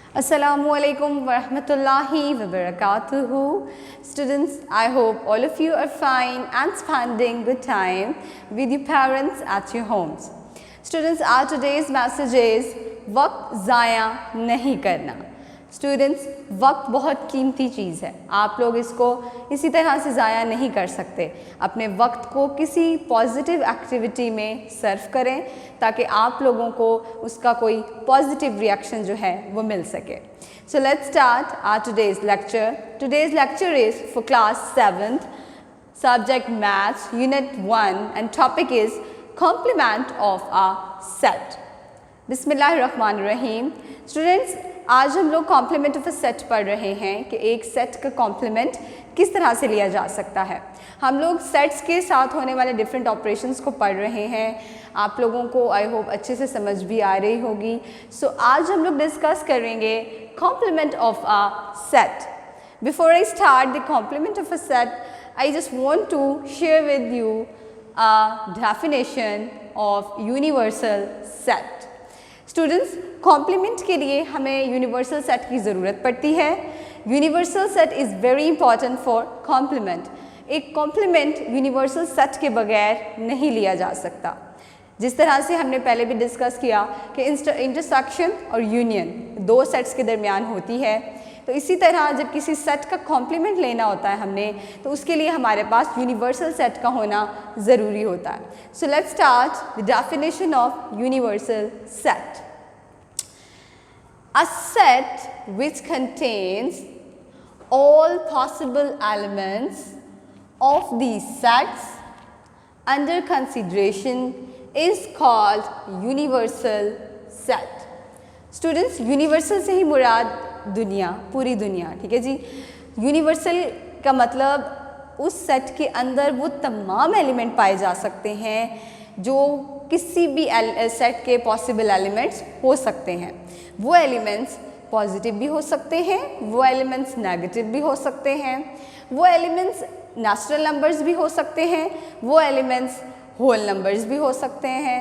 Assalamualaikum warahmatullahi wabarakatuh. Students, I hope all of you are fine and spending good time with your parents at your homes. Students, our today's message is वक्त ज़ाया नहीं करना. Students, वक्त बहुत कीमती चीज़ है. आप लोग इसको इसी तरह से ज़ाया नहीं कर सकते. अपने वक्त को किसी पॉजिटिव एक्टिविटी में सर्व करें ताकि आप लोगों को उसका कोई पॉजिटिव रिएक्शन जो है वो मिल सके. So let's start our today's lecture. Today's lecture is for class 7th, subject maths, unit 1 and topic is complement of a set. बिस्मिल्लाहिर्रहमानिर्रहीम. स्टूडेंट्स, आज हम लोग कॉम्प्लीमेंट ऑफ अ सेट पढ़ रहे हैं कि एक सेट का कॉम्प्लीमेंट किस तरह से लिया जा सकता है. हम लोग सेट्स के साथ होने वाले डिफरेंट ऑपरेशंस को पढ़ रहे हैं. आप लोगों को आई होप अच्छे से समझ भी आ रही होगी. सो आज हम लोग डिस्कस करेंगे complement of a set. Before I start the complement of a set, I just want to share with you a definition of universal set. Students, complement के लिए हमें यूनिवर्सल सेट की ज़रूरत पड़ती है. Universal set is very important for complement. एक complement universal set के बगैर नहीं लिया जा सकता. जिस तरह से हमने पहले भी डिस्कस किया कि इंटरसेक्शन और यूनियन दो सेट्स के दरमियान होती है, तो इसी तरह जब किसी सेट का कॉम्प्लीमेंट लेना होता है हमने, तो उसके लिए हमारे पास यूनिवर्सल सेट का होना ज़रूरी होता है. सो let's start the definition of universal set. A set which contains all possible elements of these sets under consideration is called universal set. Students, universal से ही मुराद दुनिया, पूरी दुनिया, ठीक है जी. यूनिवर्सल का मतलब उस सेट के अंदर वो तमाम एलिमेंट पाए जा सकते हैं जो किसी भी सेट के पॉसिबल एलिमेंट्स हो सकते हैं. वो एलिमेंट्स पॉजिटिव भी हो सकते हैं, वो एलिमेंट्स नेगेटिव भी हो सकते हैं, वो एलिमेंट्स नेचुरल नंबर्स भी हो सकते हैं, वो एलिमेंट्स होल नंबर्स भी हो सकते हैं.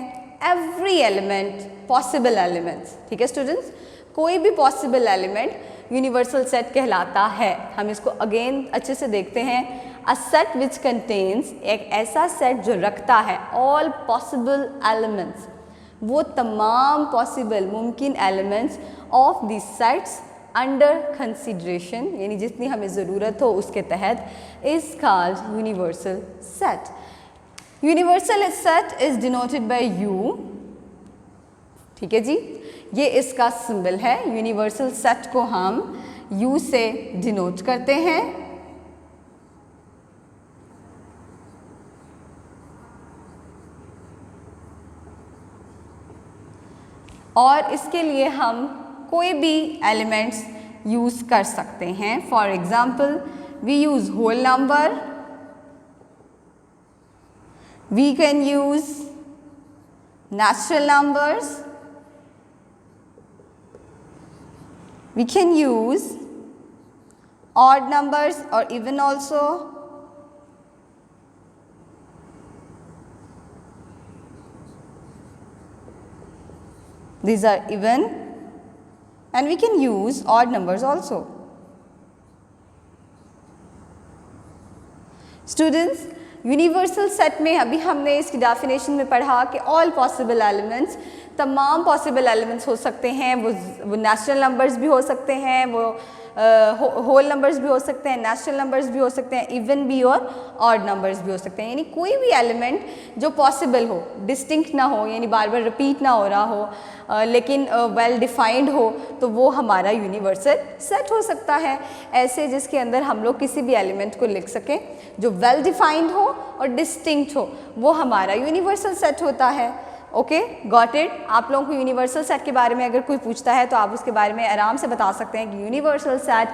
एवरी एलिमेंट पॉसिबल एलिमेंट्स, ठीक है स्टूडेंट्स. कोई भी पॉसिबल एलिमेंट यूनिवर्सल सेट कहलाता है. हम इसको अगेन अच्छे से देखते हैं. अ सेट विच कंटेन्स, एक ऐसा सेट जो रखता है ऑल पॉसिबल एलिमेंट्स, वो तमाम पॉसिबल मुमकिन elements of this sets under consideration, यानी जितनी हमें ज़रूरत हो उसके तहत, is called universal set. Universal set is denoted by you, ठीक है जी. ये इसका सिंबल है. यूनिवर्सल सेट को हम यू से डिनोट करते हैं. और इसके लिए हम कोई भी एलिमेंट्स यूज़ कर सकते हैं. For example, we use whole number, we can use natural numbers, we can use odd numbers or even also these are even, and we can use odd numbers also. Students, universal set में अभी हमने इसकी definition में पढ़ा कि all possible elements, तमाम possible elements हो सकते हैं. वो नेचुरल नंबर्स भी हो सकते हैं, वो होल नंबर्स भी हो सकते हैं, नेचुरल नंबर्स भी हो सकते हैं, इवन भी और ऑड नंबर्स भी हो सकते हैं. यानी कोई भी एलिमेंट जो पॉसिबल हो, डिस्टिंक्ट ना हो, यानी बार बार रिपीट ना हो रहा हो, लेकिन वेल डिफाइंड हो, तो वो हमारा यूनिवर्सल सेट हो सकता है. ऐसे जिसके अंदर हम लोग किसी भी एलिमेंट को लिख सकें जो वेल डिफाइंड हो और डिस्टिंक्ट हो, वो हमारा यूनिवर्सल सेट होता है. Okay, got it. आप लोगों को यूनिवर्सल सेट के बारे में अगर कोई पूछता है तो आप उसके बारे में आराम से बता सकते हैं कि यूनिवर्सल सेट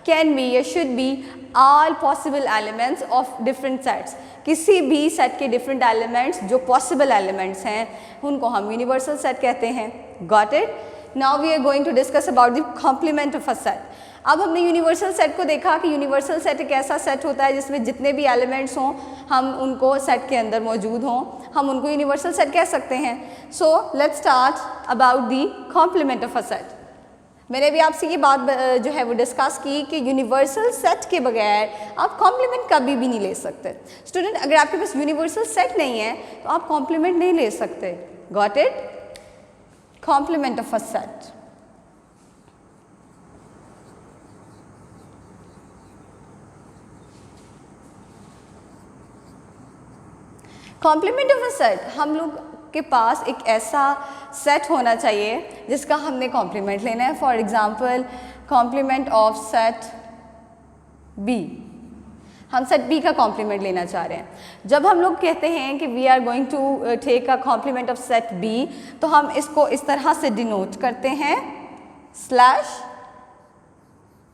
कैन बी या should be all possible elements of different sets. किसी भी सेट के डिफरेंट एलिमेंट्स जो पॉसिबल एलिमेंट्स हैं उनको हम यूनिवर्सल सेट कहते हैं. Got it. Now we are going to discuss about the complement of a set. अब हमने यूनिवर्सल सेट को देखा कि यूनिवर्सल सेट एक ऐसा सेट होता है जिसमें जितने भी एलिमेंट्स हों हम उनको सेट के अंदर मौजूद हों, हम उनको यूनिवर्सल सेट कह सकते हैं. So let's start about the complement of a set. मैंने भी आपसे ये बात जो है वो डिस्कस की कि यूनिवर्सल सेट के बगैर आप कॉम्प्लीमेंट कभी भी नहीं ले सकते। स्टूडेंट, अगर आपके पास यूनिवर्सल सेट नहीं है तो आप कॉम्प्लीमेंट नहीं ले सकते। Got it? Complement of a set. Complement of a set, हम लोग के पास एक ऐसा सेट होना चाहिए जिसका हमने कॉम्प्लीमेंट लेना है। For example complement of set B, हम सेट बी का कॉम्प्लीमेंट लेना चाह रहे हैं। जब हम लोग कहते हैं कि we are going to take a complement of set B, तो हम इसको इस तरह से डिनोट करते हैं स्लैश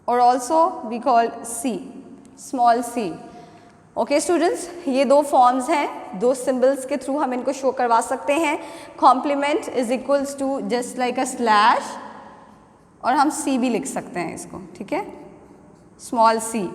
और also we call C, small C. Okay students, ये दो फॉर्म्स हैं, दो सिंबल्स के थ्रू हम इनको शो करवा सकते हैं। Complement is equals to just like a slash, और हम सी भी लिख सकते हैं इसको, ठीक है, स्मॉल सी।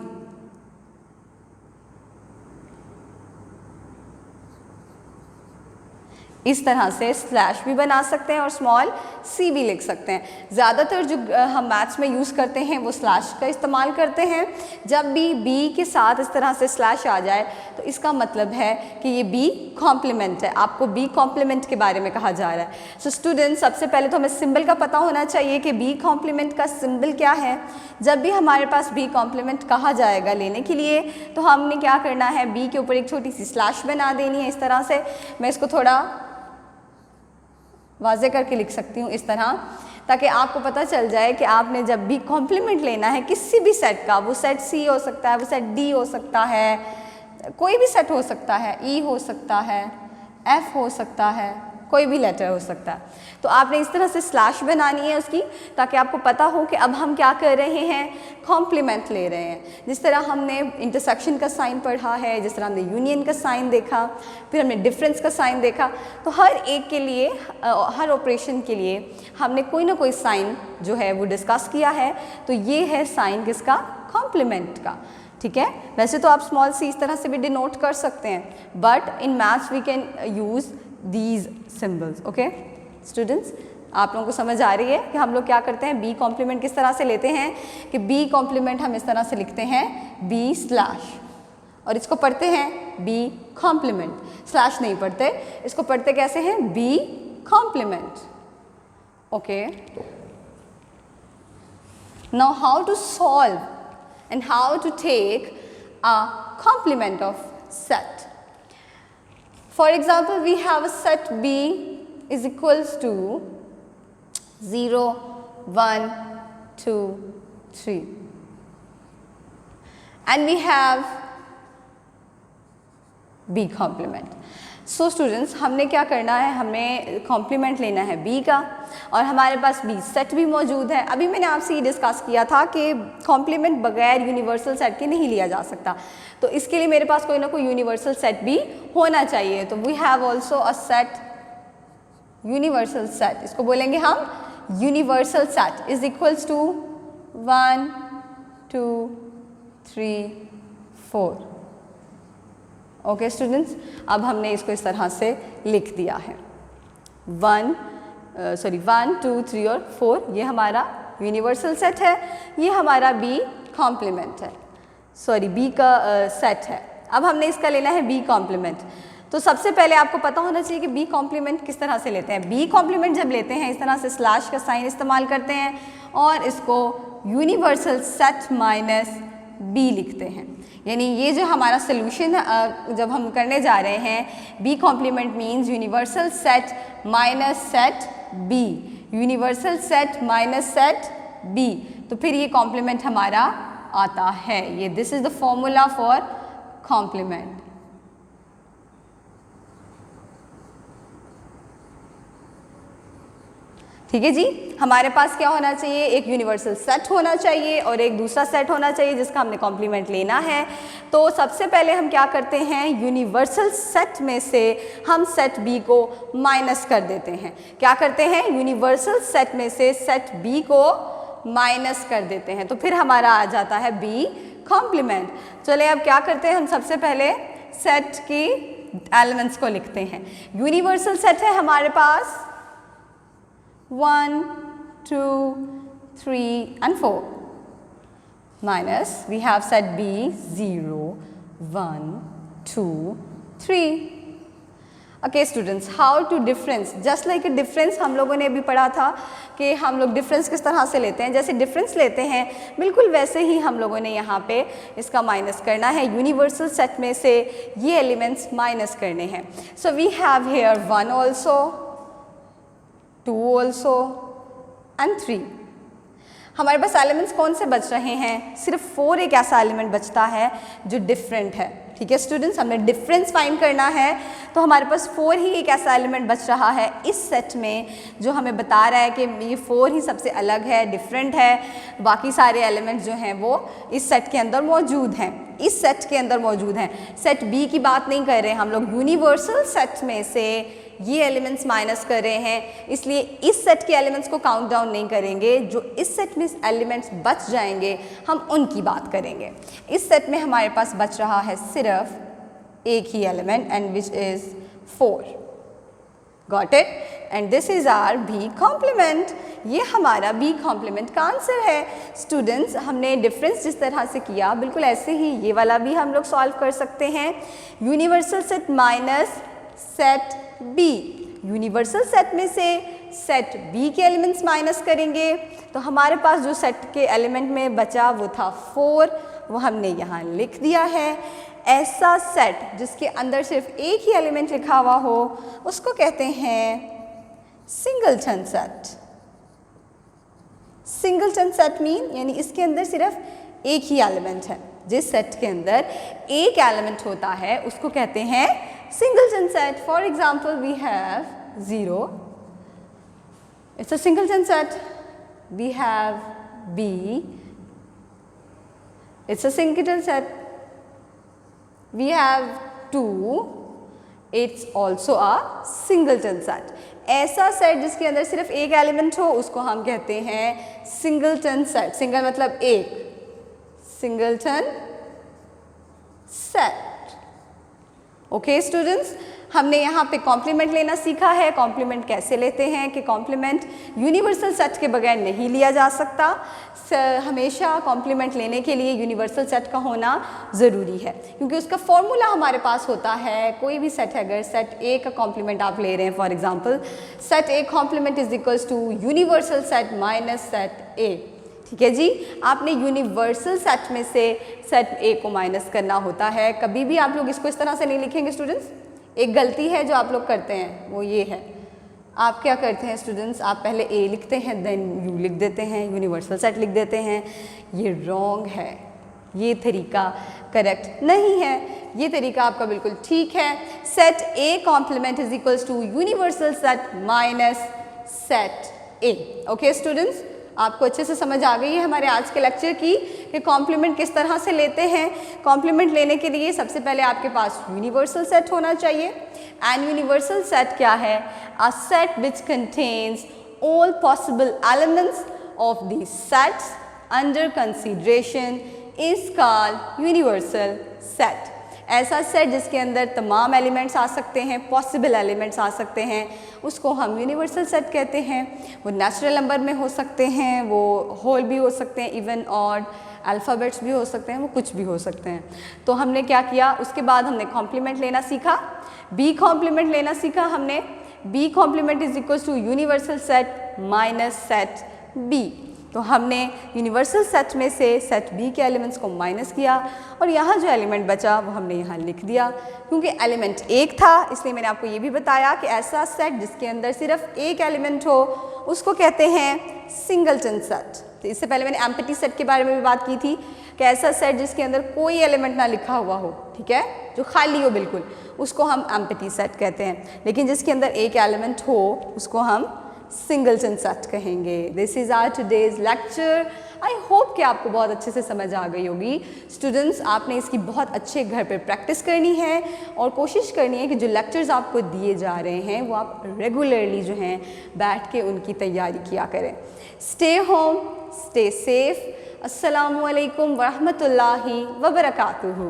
इस तरह से स्लैश भी बना सकते हैं और स्मॉल सी भी लिख सकते हैं। ज़्यादातर जो हम मैथ्स में यूज़ करते हैं वो स्लैश का इस्तेमाल करते हैं। जब भी बी के साथ इस तरह से स्लैश आ जाए तो इसका मतलब है कि ये बी कॉम्प्लीमेंट है, आपको बी कॉम्प्लीमेंट के बारे में कहा जा रहा है। सो स्टूडेंट, सबसे पहले तो हमें सिंबल का पता होना चाहिए कि बी कॉम्प्लीमेंट का सिंबल क्या है। जब भी हमारे पास बी कॉम्प्लीमेंट कहा जाएगा लेने के लिए, तो हमने क्या करना है, बी के ऊपर एक छोटी सी स्लैश बना देनी है इस तरह से। मैं इसको थोड़ा वाज़े करके लिख सकती हूँ इस तरह, ताकि आपको पता चल जाए कि आपने जब भी कॉम्प्लीमेंट लेना है किसी भी सेट का, वो सेट सी हो सकता है, वो सेट डी हो सकता है, कोई भी सेट हो सकता है, ई हो सकता है, एफ हो सकता है, कोई भी लेटर हो सकता है, तो आपने इस तरह से स्लैश बनानी है उसकी, ताकि आपको पता हो कि अब हम क्या कर रहे हैं, कॉम्प्लीमेंट ले रहे हैं। जिस तरह हमने इंटरसेक्शन का साइन पढ़ा है, जिस तरह हमने यूनियन का साइन देखा, फिर हमने डिफरेंस का साइन देखा, तो हर एक के लिए, हर ऑपरेशन के लिए हमने कोई ना कोई साइन जो है वो डिस्कस किया है। तो ये है साइन किसका, कॉम्प्लीमेंट का, ठीक है। वैसे तो आप स्मॉल सी इस तरह से भी डिनोट कर सकते हैं, but in maths we can use these symbols. Okay students, आप लोगों को समझ आ रही है कि हम लोग क्या करते हैं, बी कॉम्प्लीमेंट किस तरह से लेते हैं कि बी कॉम्प्लीमेंट हम इस तरह से लिखते हैं बी स्लैश, और इसको पढ़ते हैं बी कॉम्प्लीमेंट, स्लैश नहीं पढ़ते, इसको पढ़ते कैसे हैं, B complement. Okay, now how to solve and how to take a complement of set. For example, we have a set B is equals to 0, 1, 2, 3, and we have B complement. So students, हमने क्या करना है, हमें complement लेना है B का, और हमारे पास बी सेट भी मौजूद है। अभी मैंने आपसे ये डिस्कस किया था कि कॉम्प्लीमेंट बगैर यूनिवर्सल सेट के नहीं लिया जा सकता, तो इसके लिए मेरे पास कोई ना कोई यूनिवर्सल सेट भी होना चाहिए। तो we have also a set, universal set, इसको बोलेंगे हम universal set is equals to 1, 2, 3, 4। Okay students, अब हमने इसको इस तरह से लिख दिया है 1, 2, 3 और 4, ये हमारा यूनिवर्सल सेट है, ये हमारा बी कॉम्प्लीमेंट है, बी का सेट है। अब हमने इसका लेना है बी कॉम्प्लीमेंट। तो सबसे पहले आपको पता होना चाहिए कि बी कॉम्प्लीमेंट किस तरह से लेते हैं। बी कॉम्प्लीमेंट जब लेते हैं इस तरह से स्लैश का साइन इस्तेमाल करते हैं और इसको यूनिवर्सल सेट माइनस बी लिखते हैं। यानी ये जो हमारा सोल्यूशन जब हम करने जा रहे हैं, B complement means universal set minus set B, universal set minus set B, तो फिर ये कॉम्प्लीमेंट हमारा आता है। ये this is the formula for complement. ठीक है जी, हमारे पास क्या होना चाहिए, एक यूनिवर्सल सेट होना चाहिए और एक दूसरा सेट होना चाहिए जिसका हमने कॉम्प्लीमेंट लेना है। तो सबसे पहले हम क्या करते हैं, यूनिवर्सल सेट में से हम सेट बी को माइनस कर देते हैं। क्या करते हैं, यूनिवर्सल सेट में से सेट बी को माइनस कर देते हैं, तो फिर हमारा आ जाता है बी कॉम्प्लीमेंट। चलिए अब क्या करते हैं, हम सबसे पहले सेट की एलिमेंट्स को लिखते हैं। यूनिवर्सल सेट है हमारे पास 1, 2, 3 and 4 minus we have set B 0 1 2 3. Okay students, how to difference, just like a difference हम लोगों ने अभी पढ़ा था कि हम लोग डिफरेंस किस तरह से लेते हैं, जैसे डिफरेंस लेते हैं बिल्कुल वैसे ही हम लोगों ने यहाँ पे इसका माइनस करना है, यूनिवर्सल सेट में से ये एलिमेंट्स माइनस करने हैं. So we have here 1 also, 2 also and 3. हमारे पास एलिमेंट्स कौन से बच रहे हैं, सिर्फ 4 एक ऐसा एलिमेंट बचता है जो डिफरेंट है. ठीक है स्टूडेंट्स, हमें डिफरेंस फाइंड करना है तो हमारे पास 4 ही एक ऐसा एलिमेंट बच रहा है इस सेट में जो हमें बता रहा है कि ये 4 ही सबसे अलग है, डिफरेंट है, बाकी सारे एलिमेंट्स जो हैं वो इस सेट के अंदर मौजूद हैं, इस सेट के अंदर मौजूद हैं. सेट बी की बात नहीं कर रहे हम लोग, यूनिवर्सल सेट में से ये एलिमेंट्स माइनस कर रहे हैं, इसलिए इस सेट के एलिमेंट्स को काउंट डाउन नहीं करेंगे. जो इस सेट में एलिमेंट्स बच जाएंगे हम उनकी बात करेंगे. इस सेट में हमारे पास बच रहा है सिर्फ एक ही element and which is 4. Got it? And this is our B complement. ये हमारा बी कॉम्प्लीमेंट का आंसर है. स्टूडेंट्स, हमने डिफरेंस जिस तरह से किया बिल्कुल ऐसे ही ये वाला भी हम लोग सॉल्व कर सकते हैं. Universal set minus set B, universal set में से सेट बी के एलिमेंट्स माइनस करेंगे तो हमारे पास जो सेट के एलिमेंट में बचा वो था 4, वो हमने यहाँ लिख दिया है. ऐसा सेट जिसके अंदर सिर्फ एक ही एलिमेंट लिखा हुआ हो उसको कहते हैं singleton set. Singleton set mean यानी इसके अंदर सिर्फ एक ही एलिमेंट है. जिस सेट के अंदर एक एलिमेंट होता है उसको कहते हैं singleton set. For example, we have 0. It's a singleton set. We have B. It's a singleton set. We have 2. It's also a singleton set. ऐसा सेट जिसके अंदर सिर्फ एक एलिमेंट हो उसको हम कहते हैं सिंगलटन सेट. सिंगल मतलब एक, सिंगलटन सेट. ओके स्टूडेंट्स, हमने यहाँ पे कॉम्प्लीमेंट लेना सीखा है. कॉम्प्लीमेंट कैसे लेते हैं कि कॉम्प्लीमेंट यूनिवर्सल सेट के बगैर नहीं लिया जा सकता. हमेशा कॉम्प्लीमेंट लेने के लिए यूनिवर्सल सेट का होना ज़रूरी है क्योंकि उसका फॉर्मूला हमारे पास होता है. कोई भी सेट है, अगर सेट ए का कॉम्प्लीमेंट आप ले रहे हैं, for example set A complement is equals to universal set minus set A. ठीक है जी, आपने यूनिवर्सल सेट में से सेट ए को माइनस करना होता है. कभी भी आप लोग इसको इस तरह से नहीं लिखेंगे स्टूडेंट्स. एक गलती है जो आप लोग करते हैं वो ये है, आप क्या करते हैं स्टूडेंट्स, आप पहले ए लिखते हैं देन यू लिख देते हैं, यूनिवर्सल सेट लिख देते हैं. ये रॉन्ग है, ये तरीका करेक्ट नहीं है. ये तरीका आपका बिल्कुल ठीक है. Set A complement is equals to universal set minus set A. Okay students, आपको अच्छे से समझ आ गई है हमारे आज के लेक्चर की कि कॉम्प्लीमेंट किस तरह से लेते हैं. कॉम्प्लीमेंट लेने के लिए सबसे पहले आपके पास यूनिवर्सल सेट होना चाहिए. एंड यूनिवर्सल सेट क्या है? A set which contains all possible elements of the sets under consideration is called universal set. ऐसा सेट जिसके अंदर तमाम एलिमेंट्स आ सकते हैं, पॉसिबल एलिमेंट्स आ सकते हैं, उसको हम यूनिवर्सल सेट कहते हैं. वो नेचुरल नंबर में हो सकते हैं, वो होल भी हो सकते हैं, इवन ऑड, अल्फ़ाबेट्स भी हो सकते हैं, वो कुछ भी हो सकते हैं. तो हमने क्या किया, उसके बाद हमने कॉम्प्लीमेंट लेना सीखा, बी कॉम्प्लीमेंट लेना सीखा हमने. B complement is equals to universal set minus set B. तो हमने यूनिवर्सल सेट में से सेट बी के एलिमेंट्स को माइनस किया और यहाँ जो एलिमेंट बचा वो हमने यहाँ लिख दिया. क्योंकि एलिमेंट एक था इसलिए मैंने आपको ये भी बताया कि ऐसा सेट जिसके अंदर सिर्फ एक एलिमेंट हो उसको कहते हैं सिंगलटन सेट. तो इससे पहले मैंने एम्प्टी सेट के बारे में भी बात की थी कि ऐसा सेट जिसके अंदर कोई एलिमेंट ना लिखा हुआ हो, ठीक है, जो खाली हो बिल्कुल, उसको हम एम्प्टी सेट कहते हैं. लेकिन जिसके अंदर एक एलिमेंट हो उसको हम सिंगलटन सेट कहेंगे. This is our today's lecture. I hope कि आपको बहुत अच्छे से समझ आ गई होगी. स्टूडेंट्स, आपने इसकी बहुत अच्छे घर पर प्रैक्टिस करनी है और कोशिश करनी है कि जो लेक्चर्स आपको दिए जा रहे हैं वो आप रेगुलरली जो हैं बैठ के उनकी तैयारी किया करें. Stay home, stay safe. अस्सलामु अलैकुम वरहमतुल्लाहि वबरकातुहू.